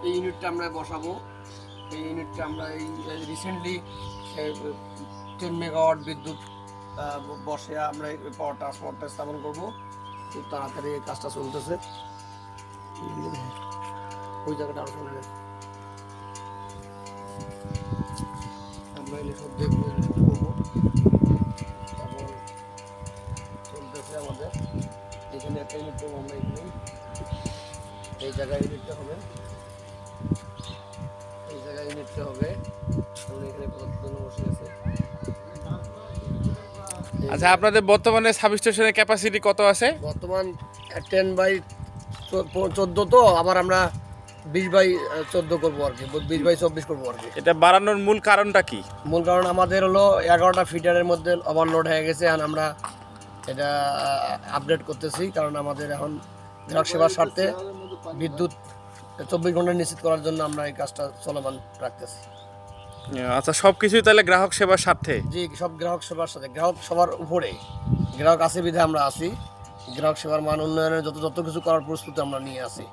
এই ইউনিটটা আমরা বসাবো। এই ইউনিটটা আমরা এই রিসেন্টলি 10 মেগাওয়াট বিদ্যুৎ বসে আমরা এই পাওয়ার ট্রান্সফরমারটা স্থাপন করবো। খুব তাড়াতাড়ি এই কাজটা চলতেছে। ওই জায়গাটা আরো চলে যায়, আমরা এই সব দেখবো, করবো। এবং চলতেছে আমাদের এখানে একটা ইউনিট করবো আমরা, এখানে এই জায়গায় ইউনিটটা হবে, এই জায়গায় ইউনিটটা হবে। আমরা এখানে কতজন বসে আছে। আচ্ছা, আপনাদের বর্তমানে সাবস্টেশনের ক্যাপাসিটি কত আছে? বর্তমান 10/14 তো, আবার আমরা 20/14 করবো আর কি, 20/24 করবো আর কি। এটা বাড়ানোর মূল কারণটা কি? মূল কারণ আমাদের হলো 11টা ফিডারের মধ্যে ওভারলোড হয়ে গেছে, আর আমরা এটা আপডেট করতেছি, কারণ আমাদের এখন গ্রাহক সেবার স্বার্থে বিদ্যুৎ 24 ঘন্টা নিশ্চিত করার জন্য আমরা এই কাজটা চলমান রাখতেছি। আচ্ছা, সব কিছুই তাহলে গ্রাহক সেবার স্বার্থে? জি, সব গ্রাহক সেবার সাথে, গ্রাহক সবার উপরে গ্রাহক আছে বিধে আমরা আছি। গ্রাহক সেবার মান উন্নয়নের যত কিছু করার প্রস্তুতি আমরা নিয়ে আছি।